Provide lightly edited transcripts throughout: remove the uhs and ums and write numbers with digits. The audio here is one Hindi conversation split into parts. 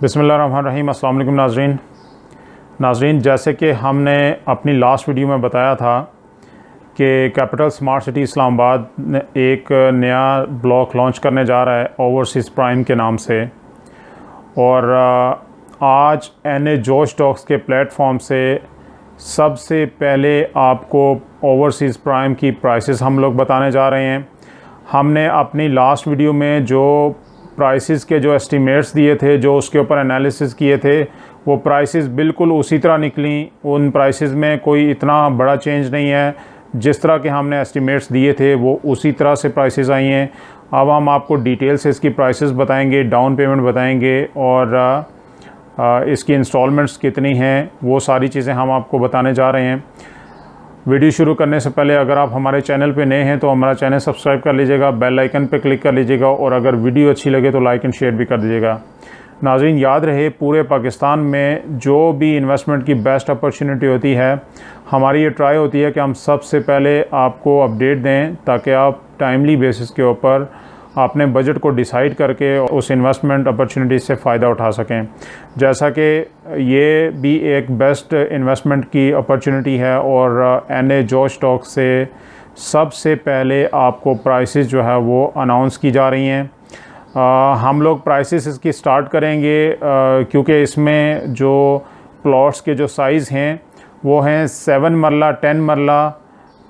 बिस्मिल्लाहिर्रहमानिर्रहीम। अस्सलाम वालेकुम नाज़रीन, जैसे कि हमने अपनी लास्ट वीडियो में बताया था कि कैपिटल स्मार्ट सिटी इस्लामाबाद ने एक नया ब्लॉक लॉन्च करने जा रहा है ओवरसीज़ प्राइम के नाम से। और आज एनए जोश स्टॉक्स के प्लेटफॉर्म से सबसे पहले आपको ओवरसीज़ प्राइम की प्राइसेस हम लोग बताने जा रहे हैं। हमने अपनी लास्ट वीडियो में जो प्राइसेस के जो एस्टीमेट्स दिए थे, जो उसके ऊपर एनालिसिस किए थे, वो प्राइसेस बिल्कुल उसी तरह निकली। उन प्राइसेस में कोई इतना बड़ा चेंज नहीं है। जिस तरह के हमने एस्टीमेट्स दिए थे वो उसी तरह से प्राइसेस आई हैं। अब हम आपको डिटेल से इसकी प्राइसेस बताएंगे, डाउन पेमेंट बताएंगे और इसकी इंस्टॉलमेंट्स कितनी हैं, वो सारी चीज़ें हम आपको बताने जा रहे हैं। वीडियो शुरू करने से पहले अगर आप हमारे चैनल पे नए हैं तो हमारा चैनल सब्सक्राइब कर लीजिएगा, बेल आइकन पे क्लिक कर लीजिएगा और अगर वीडियो अच्छी लगे तो लाइक एंड शेयर भी कर दीजिएगा। नाज़रीन, याद रहे पूरे पाकिस्तान में जो भी इन्वेस्टमेंट की बेस्ट अपॉर्चुनिटी होती है, हमारी ये ट्राई होती है कि हम सबसे पहले आपको अपडेट दें ताकि आप टाइमली बेसिस के ऊपर अपने बजट को डिसाइड करके उस इन्वेस्टमेंट अपॉर्चुनिटी से फ़ायदा उठा सकें। जैसा कि ये भी एक बेस्ट इन्वेस्टमेंट की अपॉर्चुनिटी है और एनए जोश स्टॉक से सबसे पहले आपको प्राइसेस जो है वो अनाउंस की जा रही हैं। हम लोग प्राइसेस इसकी स्टार्ट करेंगे क्योंकि इसमें जो प्लॉट्स के जो साइज़ हैं वो हैं 7 मरला, 10 मरला,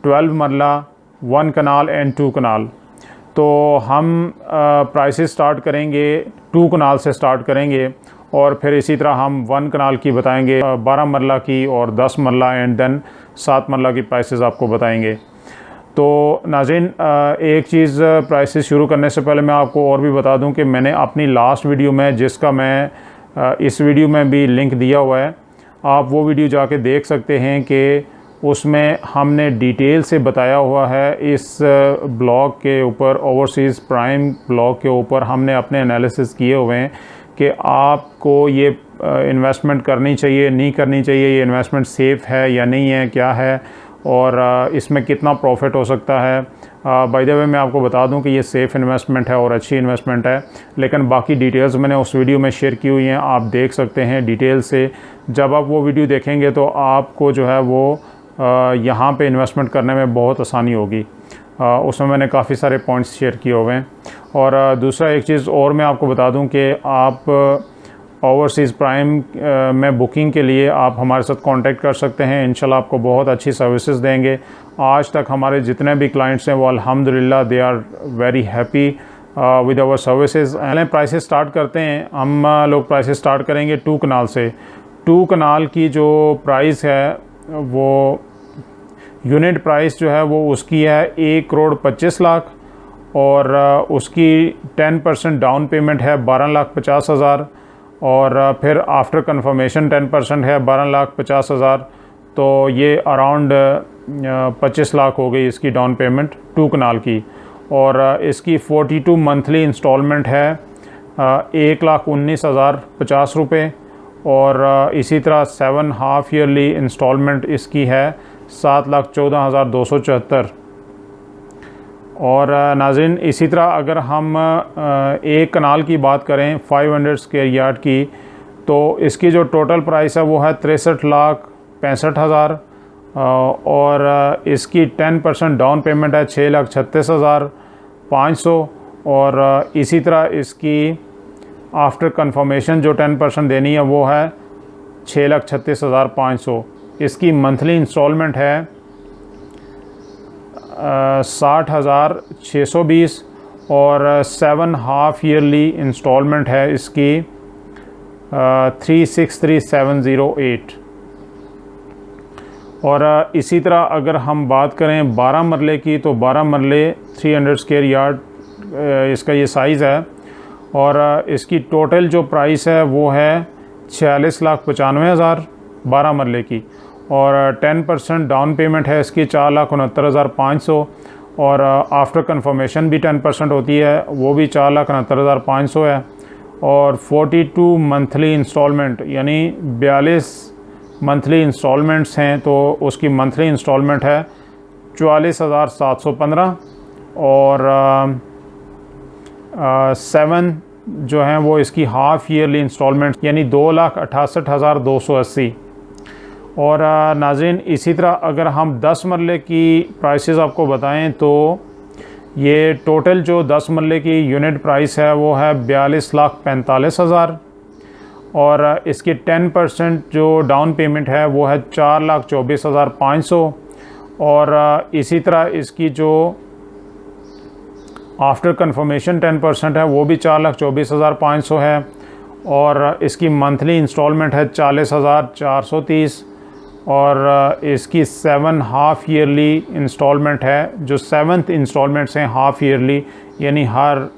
12 मरला, 1 कनाल एंड 2 कनाल। तो हम प्राइसेस स्टार्ट करेंगे 2 कनाल से स्टार्ट करेंगे और फिर इसी तरह हम 1 कनाल की बताएंगे, 12 मरला की और 10 मरला एंड देन 7 मरला की प्राइसेस आपको बताएंगे। तो नाज़रीन, एक चीज़ प्राइसेस शुरू करने से पहले मैं आपको और भी बता दूं कि मैंने अपनी लास्ट वीडियो में, जिसका मैं इस वीडियो में भी लिंक दिया हुआ है, आप वो वीडियो जाके देख सकते हैं कि उसमें हमने डिटेल से बताया हुआ है इस ब्लॉक के ऊपर, ओवरसीज़ प्राइम ब्लॉक के ऊपर हमने अपने एनालिसिस किए हुए हैं कि आपको ये इन्वेस्टमेंट करनी चाहिए, नहीं करनी चाहिए, ये इन्वेस्टमेंट सेफ़ है या नहीं है, क्या है और इसमें कितना प्रॉफिट हो सकता है। बाय द वे मैं आपको बता दूं कि ये सेफ़ इन्वेस्टमेंट है और अच्छी इन्वेस्टमेंट है, लेकिन बाकी डिटेल्स मैंने उस वीडियो में शेयर की हुई हैं, आप देख सकते हैं डिटेल से। जब आप वो वीडियो देखेंगे तो आपको जो है वो यहाँ पे इन्वेस्टमेंट करने में बहुत आसानी होगी। उसमें मैंने काफ़ी सारे पॉइंट्स शेयर किए हुए हैं। और दूसरा एक चीज़ और मैं आपको बता दूं कि आप ओवरसीज़ प्राइम में बुकिंग के लिए आप हमारे साथ कांटेक्ट कर सकते हैं। इंशाल्लाह आपको बहुत अच्छी सर्विसेज देंगे। आज तक हमारे जितने भी क्लाइंट्स हैं वो अल्हम्दुलिल्लाह they are very happy with our services. पहले प्राइसेस स्टार्ट करते हैं। हम लोग प्राइसेस स्टार्ट करेंगे 2 कनाल से। 2 कनाल की जो प्राइस है वो यूनिट प्राइस जो है वो उसकी है 1,25,00,000 और उसकी 10% डाउन पेमेंट है 12,50,000 और फिर आफ्टर कंफर्मेशन 10% है 12,50,000। तो ये अराउंड 25 लाख हो गई इसकी डाउन पेमेंट 2 कनाल की। और इसकी 42 मंथली इंस्टॉलमेंट है 1,19,050 रुपये और इसी तरह 7 हाफ ईयरली इंस्टॉलमेंट इसकी है 7,14,274। और नाज़रीन, इसी तरह अगर हम एक कनाल की बात करें 500 स्क्वायर यार्ड की, तो इसकी जो टोटल प्राइस है वो है 63,65,000 और इसकी 10% डाउन पेमेंट है 6,36,500 और इसी तरह इसकी आफ्टर कंफर्मेशन जो 10% देनी है वो है 6,36,500। इसकी मंथली इंस्टॉलमेंट है 60,620 और 7 हाफ ईयरली इंस्टॉलमेंट है इसकी 363,708। और इसी तरह अगर हम बात करें 12 मरले की, तो 12 मरले 300 स्क्वायर यार्ड इसका ये साइज़ है और इसकी टोटल जो प्राइस है वो है 46,95,000 12 मरले की और 10% डाउन पेमेंट है इसकी 4,69,500 और आफ्टर कंफर्मेशन भी 10% होती है, वो भी 4,69,500 है और 42 मंथली इंस्टॉलमेंट यानी 42 मंथली इंस्टॉलमेंट्स हैं, तो उसकी मंथली इंस्टॉलमेंट है 44,715 और 7 जो हैं वो इसकी हाफ़ ईयरली इंस्टॉलमेंट यानी 2,68,280। और नाज़रीन इसी तरह अगर हम 10 मरले की प्राइसेस आपको बताएं तो ये टोटल जो 10 मरले की यूनिट प्राइस है वो है 42,45,000 और इसकी 10% जो डाउन पेमेंट है वो है 4,24,500 और इसी तरह इसकी जो आफ्टर कंफर्मेशन 10% है वो भी 4,24,500 है और इसकी मंथली इंस्टॉलमेंट है 40,430 और इसकी 7 हाफ़ ईयरली इंस्टॉलमेंट है। जो 7th इंस्टॉलमेंट्स हैं हाफ़ ईयरली यानी हर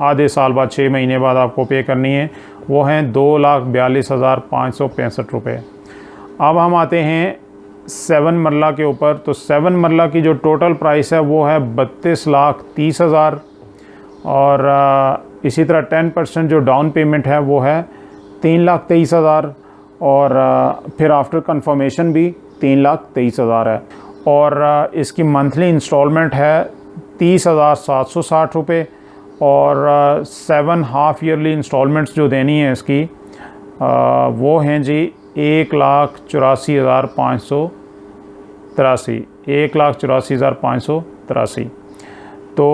आधे साल बाद 6 महीने बाद आपको पे करनी है, वो हैं 2,42,565 रुपये। अब हम आते हैं 7 मरला के ऊपर। तो 7 मरला की जो टोटल प्राइस है वो है 32,30,000 और इसी तरह 10% जो डाउन पेमेंट है वो है 3,23,000 और फिर आफ्टर कंफर्मेशन भी 3,23,000 है और इसकी मंथली इंस्टॉलमेंट है 30,760 रुपये और 7 हाफ़ ईयरली इंस्टॉलमेंट्स जो देनी है इसकी वो हैं जी 1,84,583 1,84,583। तो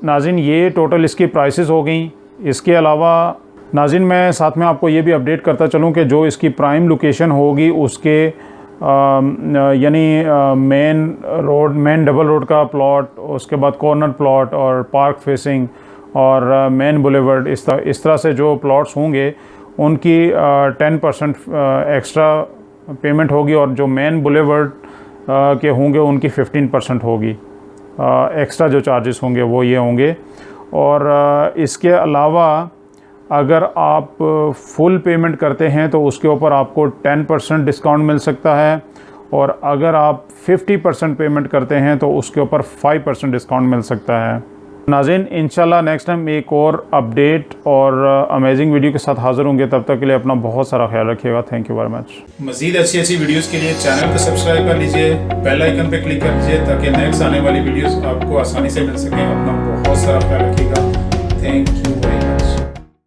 नाज़रीन ये टोटल इसकी प्राइसेस हो गई। इसके अलावा नाज़रीन मैं साथ में आपको ये भी अपडेट करता चलूँ कि जो इसकी प्राइम लोकेशन होगी उसके यानी मेन डबल रोड का प्लॉट, उसके बाद कॉर्नर प्लॉट और पार्क फेसिंग और मेन बुलेवर्ड, इस तरह से जो प्लॉट्स होंगे उनकी 10% एक्स्ट्रा पेमेंट होगी और जो मेन बुलेवर्ड के होंगे उनकी 15% होगी। एक्स्ट्रा जो चार्जेस होंगे वो ये होंगे। और इसके अलावा अगर आप फुल पेमेंट करते हैं तो उसके ऊपर आपको 10% डिस्काउंट मिल सकता है और अगर आप 50% पेमेंट करते हैं तो उसके ऊपर 5% डिस्काउंट मिल सकता है। नाज़रीन इंशाल्लाह नेक्स्ट टाइम एक और अपडेट और अमेजिंग वीडियो के साथ हाज़िर होंगे। तब तक के लिए अपना बहुत सारा ख्याल रखिएगा। Thank you very much. मज़ीद अच्छी वीडियोस के लिए चैनल को सब्सक्राइब कर लीजिए, बेल आइकन पे क्लिक कर लीजिए ताकि नेक्स्ट आने वाली वीडियोस आपको आसानी से मिल सकें। अपना बहुत सारा ख्याल रखिएगा। Thank you very much.